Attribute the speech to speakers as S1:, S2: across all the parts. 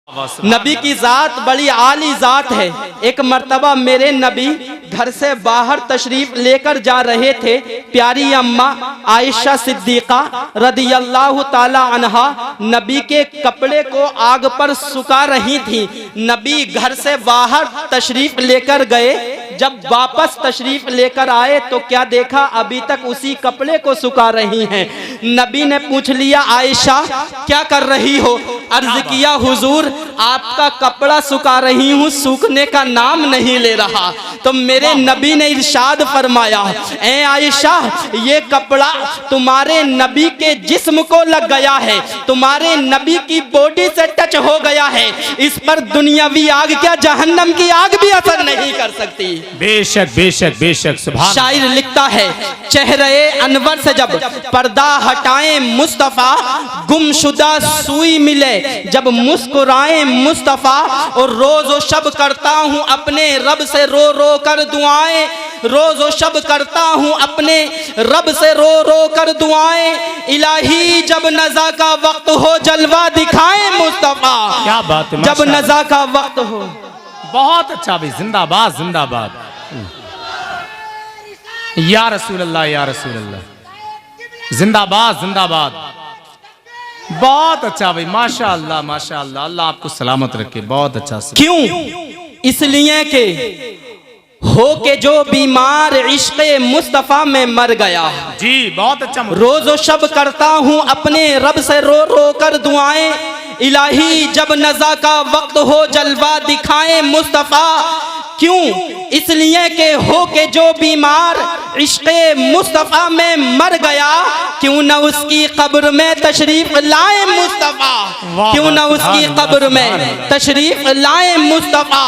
S1: नबी की जात बड़ी आली जात है। एक मर्तबा मेरे नबी घर से बाहर तशरीफ लेकर जा रहे थे। प्यारी अम्मा आयशा सिद्दीका रदियल्लाहु ताला अन्हा नबी के कपड़े को आग पर सुखा रही थी। नबी घर से बाहर तशरीफ लेकर गए। जब वापस तशरीफ लेकर आए तो क्या देखा, अभी तक उसी कपड़े को सुखा रही हैं। नबी ने पूछ लिया, आयशा क्या कर रही हो? अर्ज किया, हुजूर आपका कपड़ा सुखा रही हूँ, सूखने का नाम नहीं ले रहा। तो मेरे नबी ने इरशाद फरमाया, ए आयशा ये कपड़ा तुम्हारे नबी के जिस्म को लग गया है, तुम्हारे नबी की बॉडी से टच हो गया है। इस पर दुनियावी आग क्या जहन्नम की आग भी असर नहीं कर सकती।
S2: बेशक बेशक बेशक। सुभान।
S1: शायर लिखता है, चेहरे अनवर से जब पर्दा हटाएं मुस्तफा, गुमशुदा सुई मिले जब मुस्कुराएं मुस्तफा। और रोज़ो शब करता हूँ अपने रब से रो रो कर दुआएं, रोज़ो शब करता हूँ अपने रब से रो रो कर दुआएं। इलाही जब नज़ा का वक्त हो जलवा दिखाएं मुस्तफा।
S2: क्या बात है,
S1: जब नज़ा का वक्त हो।
S2: बहुत अच्छा भाई, जिंदाबाद जिंदाबाद। या रसूल अल्लाह या रसूल अल्लाह, जिंदाबाद जिंदाबाद। बहुत अच्छा भाई, माशाअल्लाह माशाअल्लाह। अल्लाह आपको सलामत रखे। बहुत अच्छा।
S1: क्यों? इसलिए कि हो के जो बीमार इश्क़े मुस्तफ़ा में मर गया।
S2: जी बहुत अच्छा।
S1: रोज़ो शब करता हूँ अपने रब से रो रो कर दुआएं। इलाही जब नज़ा का वक्त हो जलवा दिखाएं मुस्तफ़ा। क्यों? इसलिए कि हो के जो बीमार इश्क़े मुस्तफ़ा में मर गया, क्यों न उसकी कब्र में तशरीफ लाए मुस्तफ़ा, क्यों न उसकी कब्र में तशरीफ लाए मुस्तफ़ा।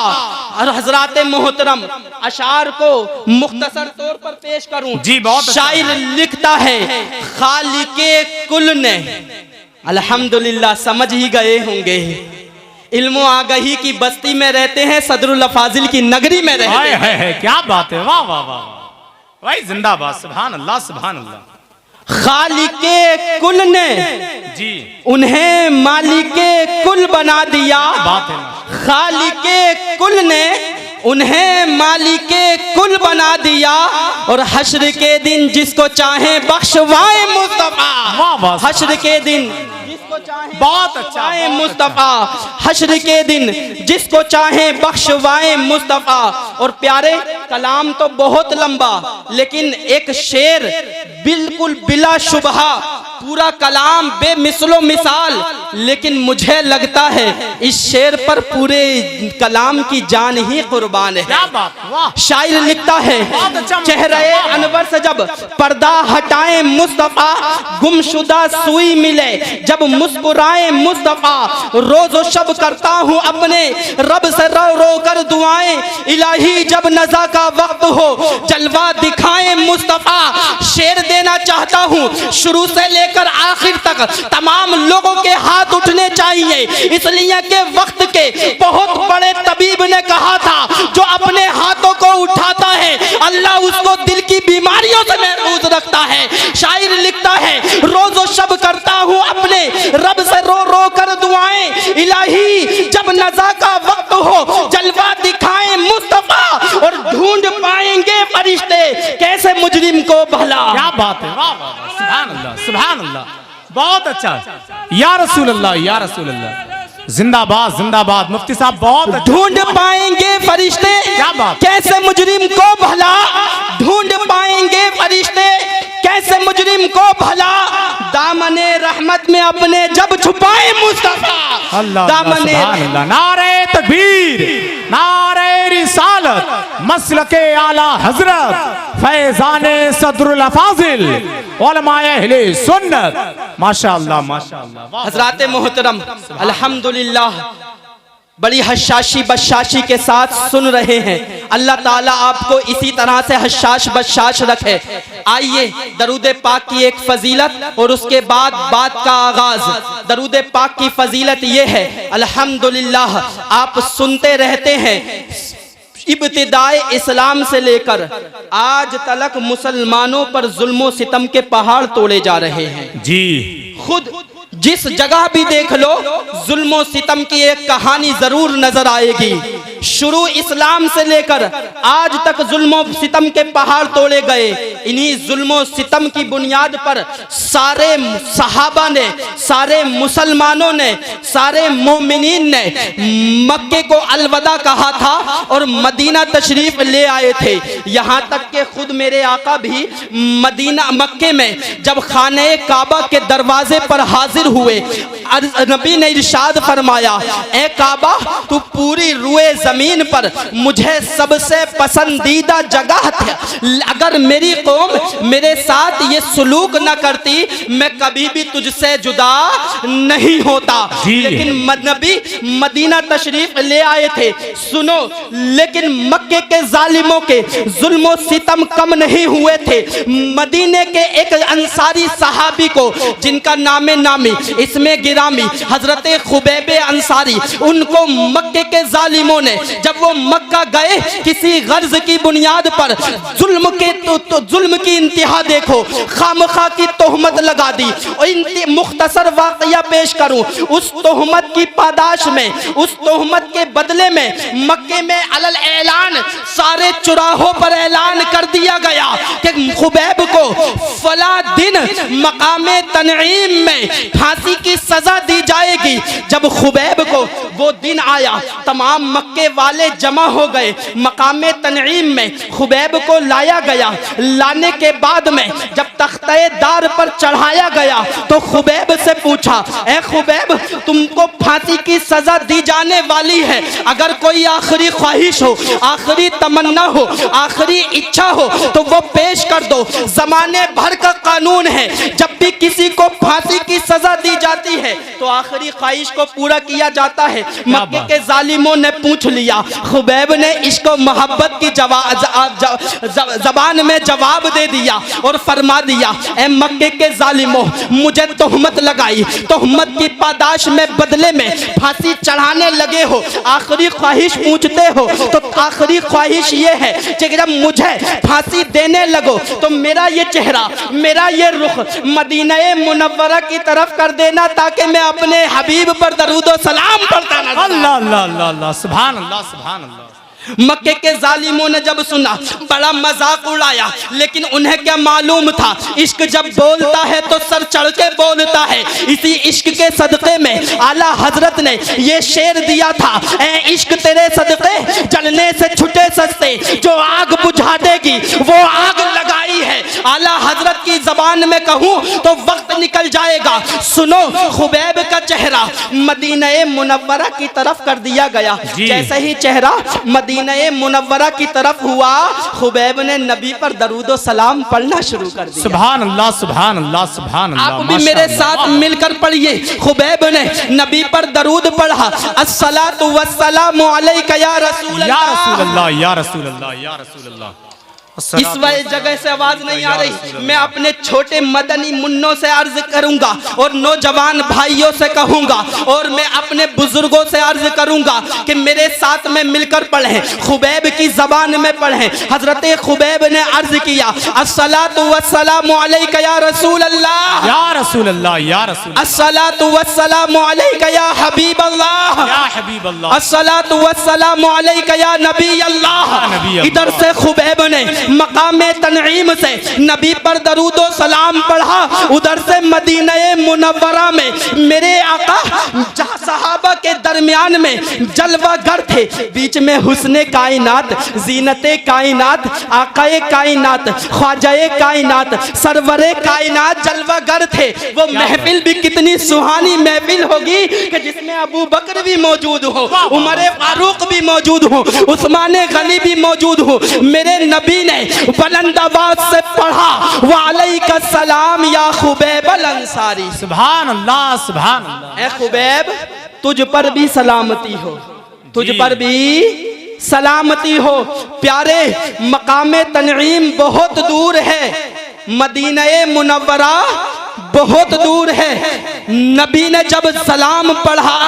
S1: और हजरात मोहतरम अशार को मुख्तसर तौर पर पेश करूं।
S2: जी बहुत।
S1: शायर लिखता है, खालिके कुल ने, अल्हम्दुलिल्लाह समझ ही गए होंगे, इल्मो आगही की बस्ती में रहते हैं, सदरुल अफाजिल की नगरी में रहते हैं।
S2: क्या बात है, वाह वाह वाह भाई, जिंदाबाद। सुभान अल्लाह सुभान अल्लाह।
S1: खालिके कुल ने
S2: जी
S1: उन्हें मालिके कुल बना दिया।
S2: बात है।
S1: खालिके कुल ने उन्हें मालिके कुल बना दिया। और हश्र के दिन जिसको चाहे बख्शवाए मुस्तफा। हश्र के दिन जिसको चाहे
S2: बहुत अच्छा
S1: मुस्तफा। हश्र के दिन जिसको चाहे बख्शवाए मुस्तफा। और प्यारे, कलाम तो बहुत लंबा, लेकिन एक शेर बिल्कुल बिला शुबहा, पूरा कलाम बेमिसलो मिसाल, लेकिन मुझे लगता है इस शेर पर पूरे कलाम की जान ही कुर्बान है।
S2: क्या बात, वाह।
S1: शायर लिखता है, चेहरे अनवर से जब पर्दा हटाएं मुस्तफा, गुमशुदा सुई मिले जब मुस्कुराए मुस्तफा। रोज़ो शब करता हूँ अपने रब से रो रो कर दुआएं। इलाही जब नज़ा का वक्त हो जलवा दिखाएं मुस्तफा। शेर देना चाहता हूँ शुरू से लेकर आखिर तक तमाम लोगों के हाथ उठने चाहिए, इसलिए कि वक्त के बहुत बड़े तबीब ने कहा था, जो अपने हाथों को उठाता है अल्लाह उसको दिल की बीमारियों से महफूज रखता है। शायर लिखता है, रोज़ो शब करता हूँ अपने रब से रो रो कर दुआएं। इलाही जब नज़ा का वक्त हो जलवा दिखाएं मुस्तफा। और ढूंढ पाएंगे फरिश्ते कैसे मुजरिम को भला।
S2: क्या बात है, वाह वाह, सुभान अल्लाह सुभान अल्लाह। बहुत अच्छा। या रसूल अल्लाह या रसूल अल्लाह, जिंदाबाद जिंदाबाद। मुफ्ती साहब बहुत अच्छा।
S1: ढूंढ पाएंगे फरिश्ते
S2: क्या बात,
S1: कैसे मुजरिम को भला। ढूंढ पाएंगे फरिश्ते कैसे मुजरिम को भला। दामने रहमत में अपने जब छुपाए मुस्तफा।
S2: अल्लाह
S1: दामने
S2: अल्लाह। नारे तकबीर, नारे रिसालत, मसलके आला हजरत, फैजाने सदरुल अफाजिल, उलमाए अहले सुन्नत। माशाअल्लाह माशाअल्लाह।
S1: हजरात मोहतरम अल्हम्दुलिल्लाह बड़ी हशाशी बशाशी के साथ सुन रहे हैं। अल्लाह ताला आपको इसी तरह से हशाश बशाश रखे। आइए दरूद पाक की एक फजीलत और उसके बाद बात का आगाज। दरूद पाक की फजीलत ये है, अल्हम्दुलिल्लाह आप सुनते रहते हैं, इब्तिदाए इस्लाम से लेकर आज तलक मुसलमानों पर जुल्मो सितम के पहाड़ तोड़े जा रहे हैं।
S2: जी
S1: खुद जिस जगह भी देख लो जुल्म सितम की एक कहानी जरूर नजर आएगी। शुरू इस्लाम से लेकर आज तक जुल्म सितम के पहाड़ तोड़े गए। इन्हीं जुल्म सितम की बुनियाद पर सारे सहाबा ने, सारे मुसलमानों ने, सारे मोमिनीन ने मक्के को अलविदा कहा था और मदीना तशरीफ ले आए थे। यहाँ तक कि खुद मेरे आका भी मक्के में जब खाने काबा के दरवाजे पर हाजिर हुए, नबी ने इरशाद फरमाया, ए काबा तू पूरी रुए जमीन पर मुझे सबसे पसंदीदा जगह थी। अगर मेरी कौम मेरे साथ ये सलूक न करती मैं कभी भी तुझसे जुदा नहीं होता। लेकिन नबी मदीना तशरीफ ले आए थे। सुनो, लेकिन मक्के के जालिमों के जुल्म सितम कम नहीं हुए थे। मदीने के एक अंसारी सहाबी को, जिनका नामे नामी इसमें गिरामी हजरत खुबैब अंसारी, उनको मक्के के जालिमों ने जब वो मक्का गए किसी गर्ज की बुनियाद पर जुल्म के तो जुल्म की इंतहा देखो, खामखा की तोहमत लगा दी। और मुख्तसर वाकया पेश करूं, उस तोहमत की पादाश में, उस तोहमत के बदले में मक्के में अलल ऐलान सारे चौराहों पर ऐलान कर दिया गया कि खुबैब को फला दिन मकामे तनईम में फांसी की सजा दी जाएगी। जब खुबैब को वो दिन आया, तमाम मक्के वाले जमा हो गए। मकामे तनईम में खुबैब को लाया गया। लाने के बाद में जब तख्ते दार पर चढ़ाया गया तो खुबैब से पूछा, ए खुबैब तुमको फांसी की सजा दी जाने वाली है, अगर कोई आखिरी ख्वाहिश हो, आखिरी तमन्ना हो, आखिरी इच्छा हो तो वो पेश कर दो। जमाने भर का कानून है, जब भी किसी को फांसी की सजा दी जाती है तो आखिरी ख्वाहिश को पूरा किया जाता है। मक्के के जालिमों ने पूछ लिया। खुबैब ने इसको मोहब्बत की जबान में जवाब दे दिया और फरमा दिया, ए मक्के के जालिमों, मुझे तोहमत लगाई, तोहमत की पादाश में बदले में फांसी चढ़ाने लगे हो, आखिरी ख्वाहिश पूछते हो तो आखिरी ख्वाहिश ये है कि जब मुझे फांसी देने लगो तो मेरा ये चेहरा, मेरा ये रुख मदीना मुनव्वरा की तरफ कर देना ताकि मैं अपने हबीब पर दरूद व सलाम पढ़ता नजर।
S2: अल्लाह अल्लाह अल्लाह, सुभान अल्लाह, सुभान अल्लाह।
S1: मक्के के जालिमों ने जब सुना बड़ा मजाक उड़ाया, लेकिन उन्हें क्या मालूम था, इश्क जब बोलता है तो सर चढ़ के बोलता है। इसी इश्क के सदक़े में आला हजरत ने ये शेर दिया था, ए इश्क तेरे सदक़े जलने से छुटे सस्ते, जो आग बुझा देगी वो आग लगाई है। आला हजरत की जबान में कहूँ तो वक्त निकल जाएगा। सुनो, खुबैब का चेहरा मदीना मुनव्वरा की तरफ कर दिया गया। जैसे ही चेहरा मदीना मुनव्वरा की तरफ हुआ, खुबैब ने नबी पर दरूद व सलाम पढ़ना शुरू कर दिया।
S2: सुभान अल्लाह, सुभान अल्लाह, सुभान अल्लाह।
S1: आप भी मेरे साथ मिलकर पढ़िए। खुबैब ने नबी पर दरूद पढ़ा, अस्सलातु वस्सलामु अलैका या रसूल अल्लाह,
S2: या रसूल अल्लाह, या रसूल अल्लाह, या रसूल अल्लाह।
S1: इस जगह से आवाज नहीं आ रही, मैं अपने छोटे मदनी मुन्नों से अर्ज करूंगा और नौजवान भाइयों से कहूंगा और मैं अपने बुजुर्गों से अर्ज करूंगा कि मेरे साथ में मिलकर पढ़ें, खुबैब की जबान में पढ़ें। हजरत खुबैब ने अर्ज किया, अस्सलातु वस्सलामु अलैका या रसूल अल्लाह,
S2: या रसूल अल्लाह, या रसूल,
S1: अस्सलातु वस्सलामु अलैका या हबीब अल्लाह,
S2: या हबीब अल्लाह,
S1: अस्सलातु वस्सलामु अलैका या नबी अल्लाह। इधर से खुबैब ने मकामे तनईम से नबी पर दरूदो सलाम पढ़ा, उधर से मदीना मुनव्वरा में मेरे आका जहाँ सहाबा के दरमियान में जलवागर थे, बीच में हुस्ने कायनात, जीनते कायनात, आकाए कायनात, ख्वाजाए कायनात, सरवरे कायनात जलवागर थे। वो महफिल भी कितनी सुहानी महफिल होगी कि जिसमें अबू बकर भी मौजूद हो, उमर फारूक भी मौजूद हो, उस्मान गनी भी मौजूद हो। मेरे नबी ने बुलंद आवाज से पढ़ा, वालैका सलाम या खुबैब अल अंसारी।
S2: सुभान अल्लाह, सुभान अल्लाह।
S1: ए खुबैब, तुझ पर भी सलामती हो, तुझ पर भी सलामती हो। प्यारे, मकामे तनईम बहुत दूर है, मदीना मुनव्वरा बहुत दूर है। नबी ने जब सलाम पढ़ा,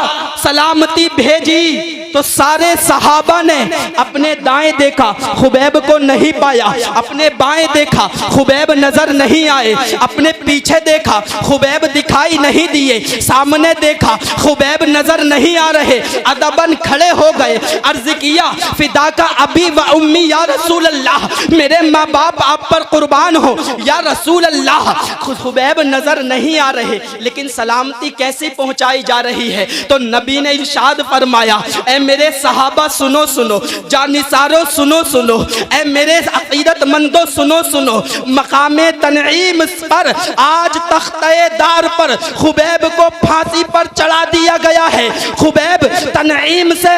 S1: सलामती भेजी, तो सारे सहाबा ने अपने दाएं देखा, खुबैब को नहीं पाया, अपने बाएं देखा, खुबैब नजर नहीं आए, अपने पीछे देखा, खुबैब दिखाई नहीं दिए, सामने देखा, खुबैब नजर नहीं आ रहे। अदबन खड़े हो गए, अर्ज किया फिदा का अबी व उम्मी या रसूल अल्लाह, मेरे माँ बाप आप पर कुर्बान हो या रसूल अल्लाह। खुबैब नजर नहीं आ रहे, लेकिन सलामती कैसी पहुंचाई जा रही है? तो नबी ने इरशाद फरमाया, ऐ मेरे सहाबा सुनो सुनो, जानिसारो सुनो सुनो, ऐ मेरे अकीदतमंदो सुनो सुनो, मकामे तनईम पर आज तख्ते दार पर खुबैब को फांसी पर चढ़ा दिया गया है। खुबैब तनईम से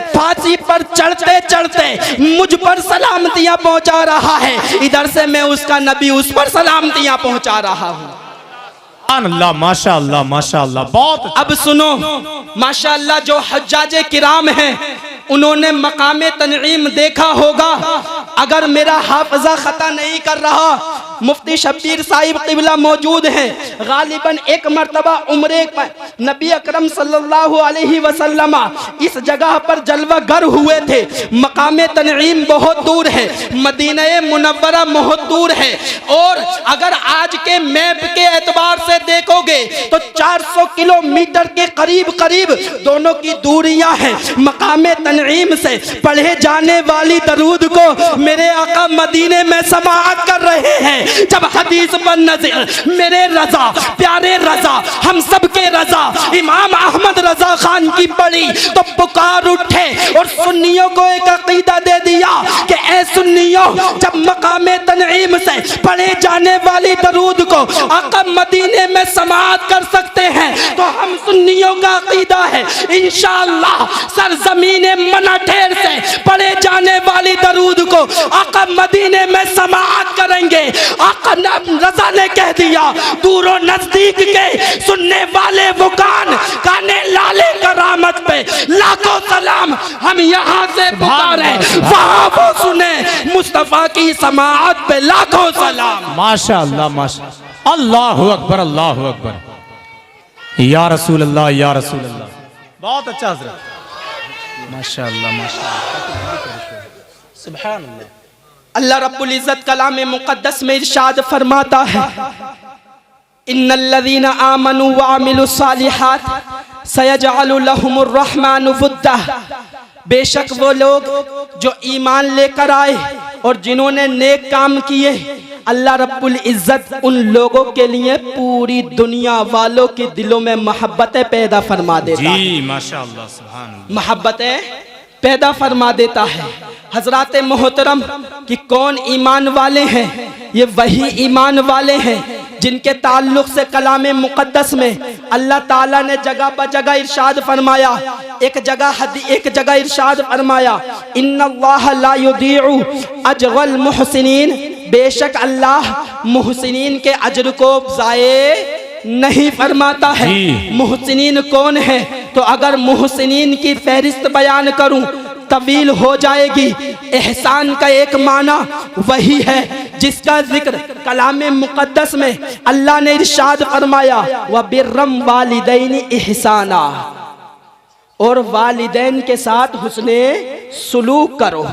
S1: फांसी पर चढ़ते चढ़ते मुझ पर सलामतियां पहुंचा रहा है, इधर से मैं उसका नबी उस पर सलामतियां पहुंचा रहा हूं।
S2: अल्लाह माशाअल्लाह माशाअल्लाह, बहुत।
S1: अब सुनो, माशाअल्लाह जो हज्जाजे किराम हैं उन्होंने मकामे तनईम देखा होगा। अगर मेरा हाफजा खता नहीं कर रहा, मुफ्ती शब्बीर साहिब क़िबला मौजूद हैं। गालिबन एक मरतबा उम्रे पर नबी अकरम सल्लल्लाहु अलैहि वसल्लम इस जगह पर जलवागर हुए थे। मकामे तनईम बहुत दूर है, मदीना मुनव्वरा बहुत दूर है, और अगर आज के मैप के एतबार से देखोगे तो 400 किलोमीटर के करीब करीब दोनों की दूरियां हैं। मकामे तनईम से पढ़े जाने वाली दरूद को मेरे आका मदीने में समाअत कर रहे हैं। जब हदीस पर नजर मेरे रजा प्यारे रजा हम सब के रजा इमाम अहमद रजा खान की पड़ी तो पुकार उठे और सुन्नियों को एक अकीदा दे दिया कि ऐ सुन्नियों, जब मकामे तनईम से पढ़े जाने वाली दरूद को आका मदीने में समाअत कर सकते हैं तो हम सुन्नियों का अकीदा है इंशाअल्लाह सरजमीने मनाठेर से पढ़े जाने वाली दरूद को आका मदीने में समाअत करेंगे। आका रज़ा ने कह दिया, दूरों नजदीक के सुनने वाले वो काने लाले करामत पे लाखों सलाम हम यहाँ से पुकारे, वहाँ वो सुने मुस्तफा की समाअत पे लाखों सलाम।
S2: माशाअल्लाह माशाअल्लाह, अल्लाहु अकबर अल्लाहु अकबर, या रसूल अल्लाह या रसूल अल्लाह। बहुत अच्छा हज़रत, माशाअल्लाह माशाअल्लाह, सुभान अल्लाह।
S1: अल्लाह रब्बुल इज़्ज़त कलाम मुक़द्दस में इरशाद फरमाता है, इन्नल्लज़ीना आमनू व अमिलुस सालिहात सयजअलु लहुमुर रहमानु वुद्दा। बेशक वो लोग जो ईमान लेकर आए और जिन्होंने नेक काम किए, अल्लाह रब्बुल इज़्ज़त उन लोगों के लिए पूरी दुनिया वालों के दिलों में मोहब्बतें पैदा फरमा देता है।
S2: जी माशाअल्लाह, सुभान अल्लाह,
S1: मोहब्बतें पैदा फरमा देता है। हजरात मोहतरम कि कौन ईमान वाले हैं? ये वही ईमान वाले हैं जिनके ताल्लुक से कलाम मुक़द्दस में अल्लाह ताला ने जगह ब जगह इरशाद फरमाया। एक जगह इरशाद फरमाया, इन्नल्लाह ला युदीउ अजरल मुहसिनीन, बेशक अल्लाह मुहसिनीन के अजर को ज़ाये नहीं फरमाता है। मुहसिनीन कौन है? तो अगर मुहसिनीन की फहरिस्त बयान करूं तवील हो जाएगी। एहसान का एक माना वही है जिसका जिक्र कलाम मुक़द्दस में अल्लाह ने इरशाद फरमाया, व बिर्रम वालिदैन इहसाना, और वालिदैन के साथ हुस्ने सुलूक करो।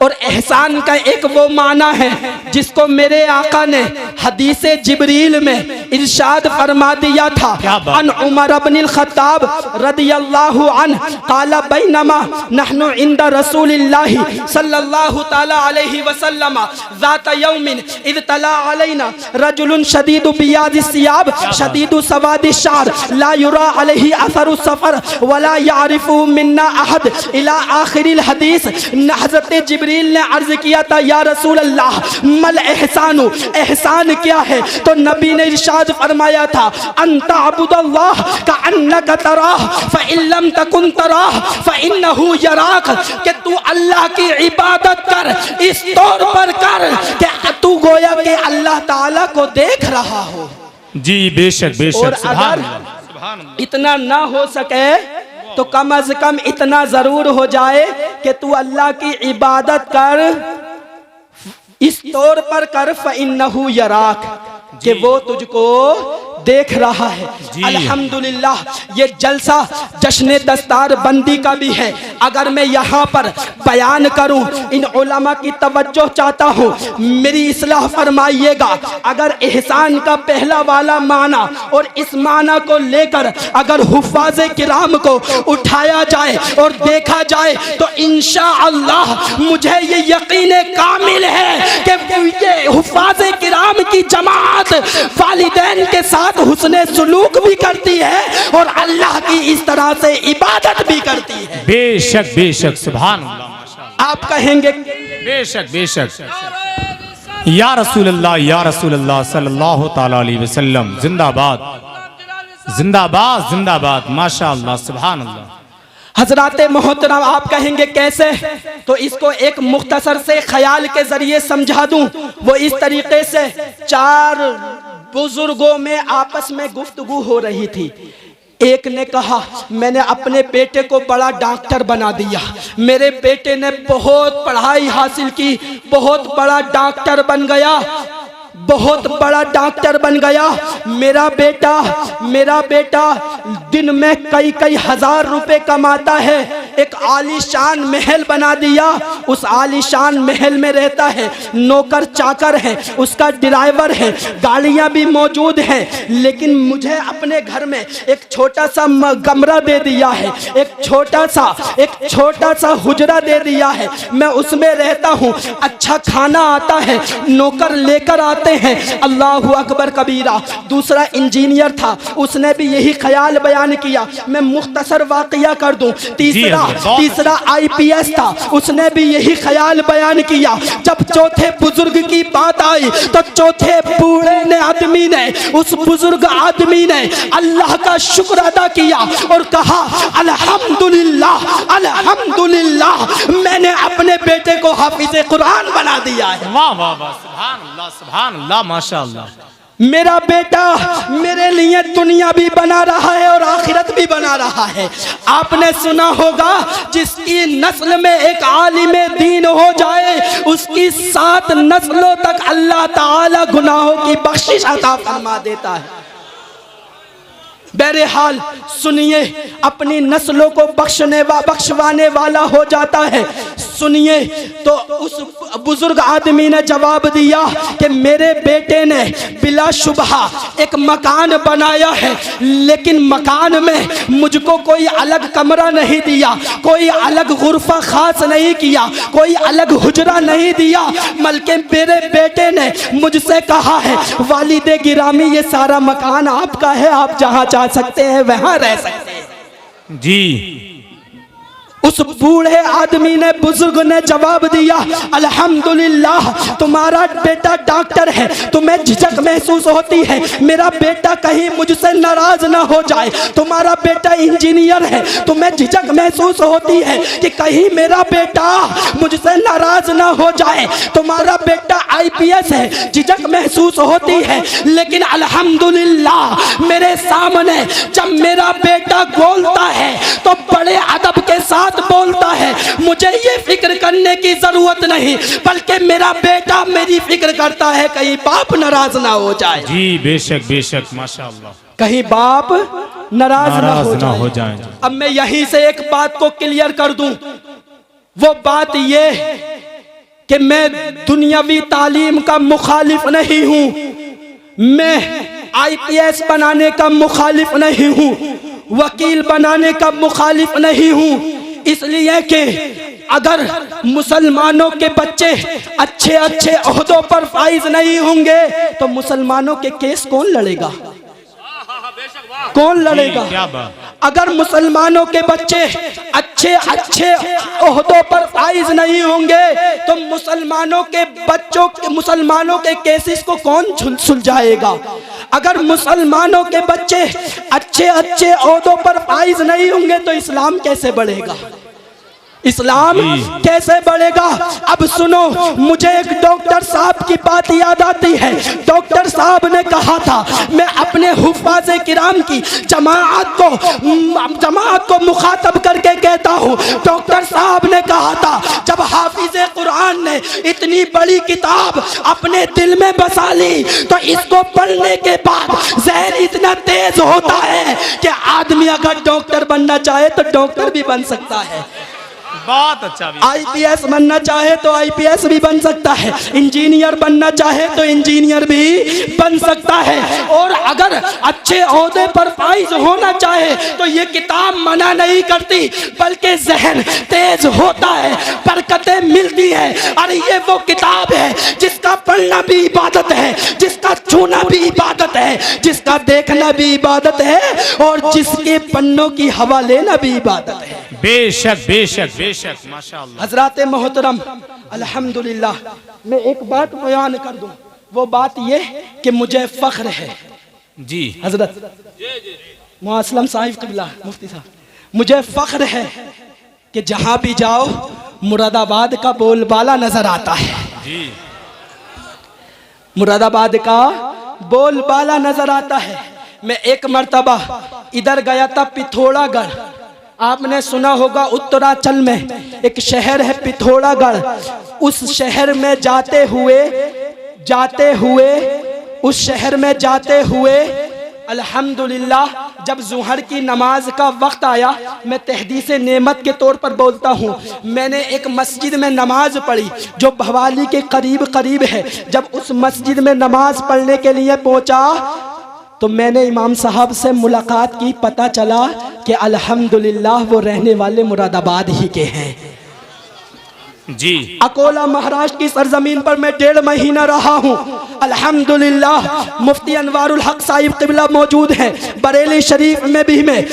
S1: और एहसान का एक वो माना है जिसको मेरे आका ने हदीसे जिब्रील में इरशाद फरमा दिया था। अन उमर इब्नुल खत्ताब रदियल्लाहु अन्हु क़ाला बैनमा नहनु इंदा रसूलिल्लाहि सल्लल्लाहु तआला अलैहि वसल्लम ज़ात यौमिन इज़ तला अलैना रजुलुन शदीदु बियादि सियाब शदीदु सवादि शार ला युरा अलैहि असरु सफर वला यारिफु मिन्ना अहद इला आखिरिल हदीस। हज़रत जिब्रील ने अर्ज किया था, या रसूल अल्लाह मल एहसानु, एहसान क्या है? तो नबी ने इरशाद फरमाया था, अंता अबुदल्लाह का अन्नका तराह फ इल्लम तकुन तराह फ इन्नहु यराक, कि तू अल्लाह की इबादत कर इस तौर पर कर कि तू गोया कि अल्लाह ताला को देख रहा हो।
S2: जी बेशक बेशक,
S1: और अगर इतना ना हो सके तो कम अज कम इतना जरूर हो जाए कि तू अल्लाह की इबादत कर इस तौर पर कर फ़इन्नहु यराक, कि वो तुझको देख रहा है। अल्हम्दुलिल्लाह ये जलसा जश्न दस्तार बंदी का भी है। अगर मैं यहाँ पर बयान करूँ, इन उलमा की तवज्जो चाहता हूँ, मेरी इस्लाह फरमाइएगा। अगर एहसान का पहला वाला माना और इस माना को लेकर अगर हुफ़ाज़े किराम को उठाया जाए और देखा जाए तो इंशाअल्लाह मुझे ये यकीन कामिल है कि ये हुफ़ाज़े किराम की जमात वालिदैन के साथ हुस्ने सुलूक भी करती है और अल्लाह की इस तरह से इबादत भी करती है।
S2: बेशक बेशक, सुभान अल्लाह।
S1: आप कहेंगे
S2: बेशक बेशक। या रसूल अल्लाह सल्लल्लाहु ताला अलैहि वसल्लम जिंदाबाद जिंदाबाद जिंदाबाद, माशा अल्लाह, सुभान अल्लाह।
S1: हजरात मोहतरम, आप कहेंगे कैसे? तो इसको एक मुख्तसर से ख्याल के जरिए समझा दूं। वो इस तरीके से, चार बुजुर्गों में आपस में गुफ्तगू हो रही थी। एक ने कहा मैंने अपने बेटे को बड़ा डॉक्टर बना दिया, मेरे बेटे ने बहुत पढ़ाई हासिल की, बहुत बड़ा डॉक्टर बन गया, बहुत बड़ा डॉक्टर बन गया। मेरा बेटा दिन में कई कई हजार रुपए कमाता है, एक आलीशान महल बना दिया, उस आलीशान महल में रहता है, नौकर चाकर है, उसका ड्राइवर है, गाड़ियां भी मौजूद हैं। लेकिन मुझे अपने घर में एक छोटा सा कमरा दे दिया है, एक छोटा सा हुजरा दे दिया है, मैं उसमें रहता हूँ। अच्छा खाना आता है, नौकर लेकर आते हैं। अल्लाहु अकबर कबीरा। दूसरा इंजीनियर था, उसने भी यही ख्याल बयान किया। मैं मुख्तसर वाक़या कर दूं। तीसरा IPS था, उसने भी यही ख्याल बयान किया। जब चौथे बुजुर्ग की बात आई तो चौथे बूढ़े आदमी ने, उस बुजुर्ग आदमी ने अल्लाह का शुक्र अदा किया और कहा अल्हम्दुलिल्लाह अल्हम्दुलिल्लाह, मैंने अपने बेटे को हाफिज़े कुरान बना दिया है।
S2: वाह वाह वाह, सुभान अल्लाह सुभान अल्लाह, माशाअल्लाह।
S1: मेरा बेटा मेरे लिए दुनिया भी बना रहा है और आखिरत भी बना रहा है। आपने सुना होगा, जिसकी नस्ल में एक आलिमे दीन हो जाए उसकी 7 नस्लों तक अल्लाह ताला गुनाहों की बख्शिश अता फरमा देता है। बहरहाल सुनिए, अपनी नस्लों को बख्शवाने वाला हो जाता है। सुनिए, तो उस बुजुर्ग आदमी ने जवाब दिया कि मेरे बेटे ने बिला शुबहा एक मकान बनाया है, लेकिन मकान में मुझको कोई अलग कमरा नहीं दिया, कोई अलग गुरफा खास नहीं किया, कोई अलग हुजरा नहीं दिया, बल्कि मेरे बेटे ने मुझसे कहा है वालिदे गिरामी ये सारा मकान आपका है, आप जहाँ चाह सकते हैं वहाँ रह सकते हैं।
S2: जी।
S1: उस बूढ़े आदमी ने, बुजुर्ग ने जवाब दिया अल्हम्दुलिल्लाह, तुम्हारा बेटा डॉक्टर है, तुम्हें झिझक महसूस होती है मेरा बेटा कहीं मुझसे नाराज ना हो जाए। तुम्हारा बेटा इंजीनियर है, तुम्हें झिझक महसूस होती है कि कहीं मेरा बेटा मुझसे नाराज ना हो जाए। तुम्हारा बेटा IPS है, झिझक महसूस होती है, लेकिन अल्हम्दुलिल्लाह मेरे सामने जब मेरा बेटा बोलता है तो बड़े अदब के साथ बोलता है। मुझे ये फिक्र करने की जरूरत नहीं, बल्कि मेरा बेटा मेरी फिक्र करता है कहीं बाप नाराज ना हो जाए।
S2: जी बेशक बेशक, माशाअल्लाह,
S1: कहीं बाप नाराज ना हो जाए। अब मैं यहीं से एक बात को क्लियर कर दूं, वो बात ये कि मैं दुनियावी तालीम का मुखालिफ नहीं हूं, मैं IPS बनाने का मुखालिफ नहीं हूं, वकील बनाने का मुखालिफ नहीं हूं। इसलिए कि अगर मुसलमानों के बच्चे अच्छे अच्छे ओहदों पर फाइज नहीं होंगे तो मुसलमानों के केस कौन लड़ेगा? कौन लड़ेगा? अगर मुसलमानों के बच्चे अच्छे अच्छे ओहदों पर फाइज नहीं होंगे तो मुसलमानों के केसेस को कौन सुलझाएगा? अगर मुसलमानों के बच्चे अच्छे अच्छे ओहदों पर फाइज नहीं होंगे तो इस्लाम कैसे बढ़ेगा? इस्लाम कैसे बढ़ेगा? अब सुनो, मुझे एक डॉक्टर साहब की बात याद आती है। डॉक्टर साहब ने कहा था, मैं अपने हुफ़ाज़े किराम की जमात को मुखातब करके कहता हूँ। डॉक्टर साहब ने कहा था, जब हाफिज़े कुरान ने इतनी बड़ी किताब अपने दिल में बसा ली तो इसको पढ़ने के बाद जहर इतना तेज होता है कि आदमी अगर डॉक्टर बनना चाहे तो डॉक्टर भी बन सकता है,
S2: बहुत अच्छा।
S1: आईपीएस बनना चाहे तो आईपीएस भी बन सकता है, इंजीनियर बनना चाहे तो इंजीनियर भी बन सकता है। और अगर अच्छे ओहदे पर फाइज होना चाहे तो ये किताब मना नहीं करती, बल्कि जहन तेज होता है, बरकतें मिलती है। अरे ये वो किताब है जिसका पढ़ना भी इबादत है, जिसका छूना भी इबादत है, जिसका देखना भी इबादत है, और जिसके पन्नों की हवा लेना भी इबादत है।
S2: बेशक बेशक बेशक, माशाअल्लाह।
S1: हजरात मोहतरम, अल्हम्दुलिल्लाह, मैं एक बात बयान कर दूं, वो बात ये कि मुझे फख्र है
S2: जी
S1: हजरत मुअस्लम साहिब क़िबला मुफ्ती साहब, मुझे फख्र है कि जहां भी जाओ मुरादाबाद का बोलबाला नजर आता है
S2: जी।
S1: मुरादाबाद का बोलबाला नजर आता है। मैं एक मर्तबा इधर गया था, पिथौरागढ़। आपने सुना होगा उत्तरांचल में एक शहर है पिथौरागढ़। उस शहर में जाते हुए अल्हम्दुलिल्लाह, जब ज़ुहर की नमाज का वक्त आया, मैं तहदीसे नेमत के तौर पर बोलता हूँ, मैंने एक मस्जिद में नमाज पढ़ी जो भवाली के करीब है। जब उस मस्जिद में नमाज पढ़ने के लिए पहुँचा तो मैंने इमाम साहब से मुलाकात की, पता चला कि अल्हम्दुलिल्लाह वो रहने वाले मुरादाबाद ही के हैं
S2: जी।
S1: अकोला महाराष्ट्र की सरजमीन पर मैं 1.5 महीना रहा हूँ। अल्हम्दुलिल्लाह, मुफ्ती अनवारुल हक साहिब क़िबला मौजूद हैं। बरेली शरीफ में भी मैं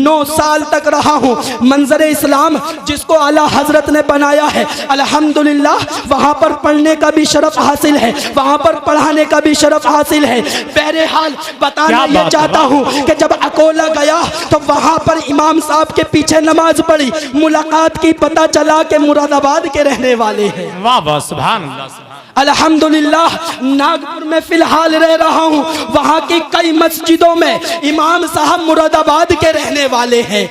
S1: 9 साल तक रहा हूँ। मंजर इस्लाम जिसको आला हजरत ने बनाया है, अल्हम्दुलिल्लाह, वहाँ पर पढ़ने का भी शरफ हासिल है, वहाँ पर पढ़ाने का भी शरफ हासिल है। बहरहाल बताना ये चाहता हूँ कि जब अकोला गया तो वहाँ पर इमाम साहब के पीछे नमाज पढ़ी, मुलाकात की, पता चला कि मुरादाबाद के रहने वाले हैं।
S2: वाह वाह, सुभान अल्लाह।
S1: अल्हम्दुलिल्लाह, नागपुर में फिलहाल रह रहा हूँ, वहाँ की कई मस्जिदों में इमाम साहब मुरादाबाद के रहने वाले हैं।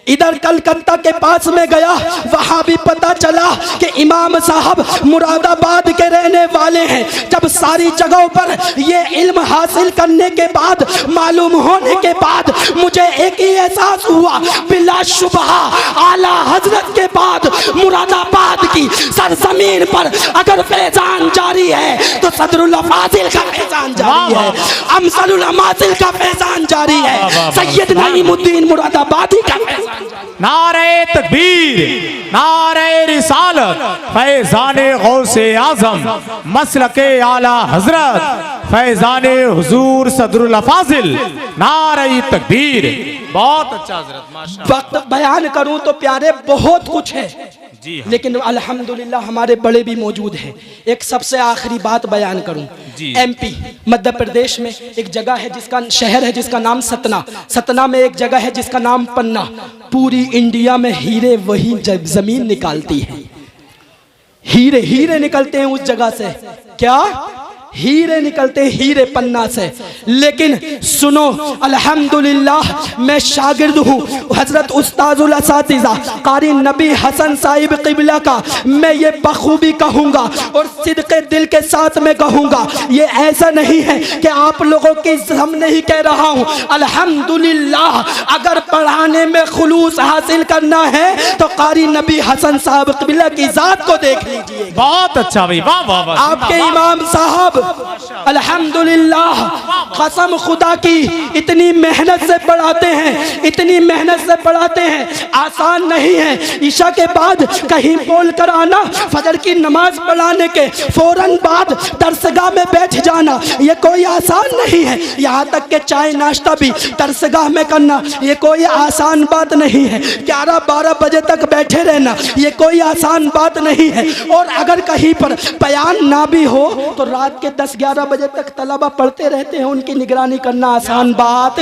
S1: इधर कलकत्ता के पास में गया, वहाँ भी पता चला कि इमाम साहब मुरादाबाद के रहने वाले हैं। जब सारी जगहों पर ये इल्म हासिल करने के बाद, मालूम होने के बाद, मुझे एक ही एहसास हुआ, बिलाशुबहा आला हजरत के बाद मुरादाबाद की सरजमीन पर अगर फैजान जारी है तो सदरुल अफाजिल का फैजान जारी है, अमसलुल अमासिल का फैजान जारी है, सैयद नईमुद्दीन मुरादाबादी का फैजान।
S2: नारे तकबीर, नारे रिसालत, फैजाने गौसे आजम, मसलके आला हजरत, फैजाने हुजूर सदरुल अफाजिल, नारे तकबीर। बहुत अच्छा हजरत, माशाअल्लाह।
S1: वक्त बयान करूं तो प्यारे बहुत कुछ है
S2: जी हाँ।
S1: लेकिन अल्हम्दुलिल्लाह हमारे बड़े भी मौजूद हैं। एक सबसे आखिरी बात बयान करूं, एमपी मध्य प्रदेश में एक जगह है जिसका शहर है जिसका नाम सतना, सतना में एक जगह है जिसका नाम पन्ना। पूरी इंडिया में हीरे वही जमीन निकालती है, हीरे निकलते हैं उस जगह से। क्या हीरे निकलते हैं, हीरे पन्ना से। लेकिन सुनो, अल्हम्दुलिल्लाह, मैं शागिर्द हूँ हजरत उस्ताजुल असातिज़ा कारी नबी हसन साहिब क़िबला का। मैं ये बखूबी कहूँगा और सिद्क़े दिल के साथ में कहूँगा, ये ऐसा नहीं है कि आप लोगों के सामने ही कह रहा हूँ। अल्हम्दुलिल्लाह, अगर पढ़ाने में खुलूस हासिल करना है तो कारी नबी हसन साहिब क़िबला की ज़ात को देख लीजिए।
S2: बहुत अच्छा भाई, वाह वाह वाह।
S1: आपके इमाम साहब अल्हम्दुलिल्लाह, कसम खुदा की, इतनी मेहनत से पढ़ाते हैं, इतनी मेहनत से पढ़ाते हैं, आसान नहीं है। ईशा के बाद कहीं बोल कर आना, फजर की नमाज पढ़ाने के फौरन बाद दरसगाह में बैठ जाना, ये कोई आसान नहीं है। यहाँ तक के चाय नाश्ता भी दरसगाह में करना, ये कोई आसान बात नहीं है। 11-12 बजे तक बैठे रहना, ये कोई आसान बात नहीं है। और अगर कहीं पर बयान ना भी हो तो रात के 10-11 बजे तक तलबा पढ़ते रहते हैं, उनकी निगरानी करना आसान बात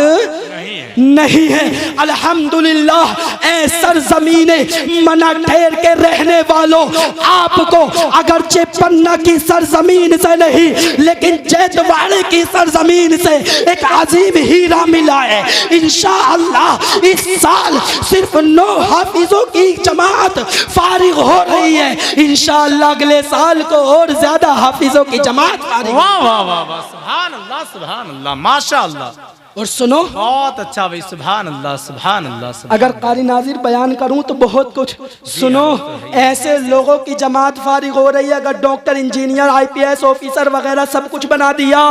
S1: नहीं है। अल्हम्दुलिल्लाह ऐ सरजमीने मना ठहर के रहने वालों, आपको अगरचे पन्ना की सरजमीन से नहीं लेकिन जैतवाड़े की सरजमीन से एक अजीब हीरा मिला है। इंशाअल्लाह इस साल सिर्फ 9 हाफिजों की जमात फारिग हो रही है। इंशाअल्लाह अगले साल को और ज्यादा हाफिजों की जमात फारिग।
S2: वाह वाह वाह वाह, सुभान अल्लाह सुभान अल्लाह, माशाअल्लाह।
S1: और सुनो,
S2: बहुत अच्छा भाई, सुभान अल्लाह सुभान अल्लाह सुभान।
S1: अगर कारी नाजिर बयान करूं तो बहुत कुछ। सुनो, ऐसे लोगों की जमात फारिग हो रही है। अगर डॉक्टर, इंजीनियर, IPS ऑफिसर वगैरह सब कुछ बना दिया,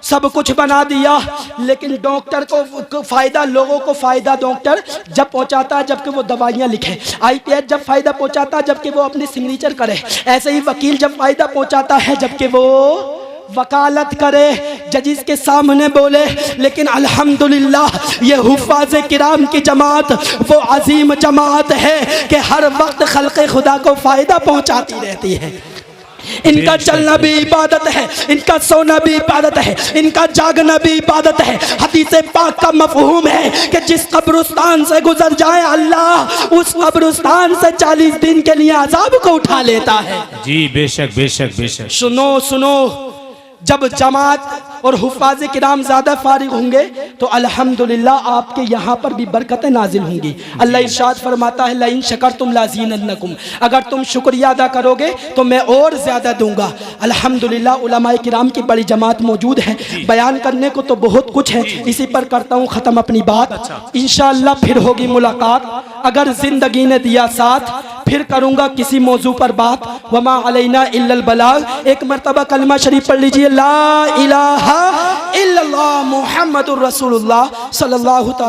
S1: सब कुछ बना दिया, लेकिन डॉक्टर को फायदा, लोगों को फायदा डॉक्टर जब पहुंचाता है जबकि वो दवाइयां लिखे। IPS जब फायदा पहुंचाता है जबकि वो अपनी सिग्नेचर करे। ऐसे ही वकील जब फायदा पहुंचाता है जबकि वो वकालत करे, जजिस के सामने बोले। लेकिन अल्हम्दुलिल्लाह ये हुफ़ाज़ किराम की जमात वो अजीम जमात है कि हर वक्त खल्क़े खुदा को फ़ायदा पहुंचाती रहती है। इनका चलना भी इबादत है, इनका सोना भी इबादत है, इनका जागना भी इबादत है। हदीस पाक का मफ़हूम है कि जिस कब्रिस्तान से गुजर जाए अल्लाह उस कब्रिस्तान से 40 दिन के लिए अज़ाब को उठा लेता है।
S2: जी बेशक बेशक बेशक।
S1: सुनो सुनो, जब जमात और हुफ़ाज़ किराम ज़्यादा फारिग होंगे तो अल्हम्दुलिल्लाह आपके यहाँ पर भी बरकतें नाजिल होंगी। अल्लाह इरशाद फरमाता है लइन शकरतुम लाज़ीदन्नकुम, अगर तुम शुक्रिया अदा करोगे तो मैं और ज़्यादा दूंगा। अल्हम्दुलिल्लाह उलमाए किराम की बड़ी जमात मौजूद है। बयान करने को तो बहुत कुछ है, इसी पर करता हूँ ख़त्म अपनी बात। इंशाअल्लाह फिर होगी मुलाकात, अगर ज़िंदगी ने दिया साथ फिर करूँगा किसी मौजू पर बात। वमा अलैना इल्लल बलाग। एक मरतबा कलमा शरीफ पढ़ लीजिए, ला इलाहा इल्लल्लाह मुहम्मदुर रसूलुल्लाह सल्लल्लाहु तआला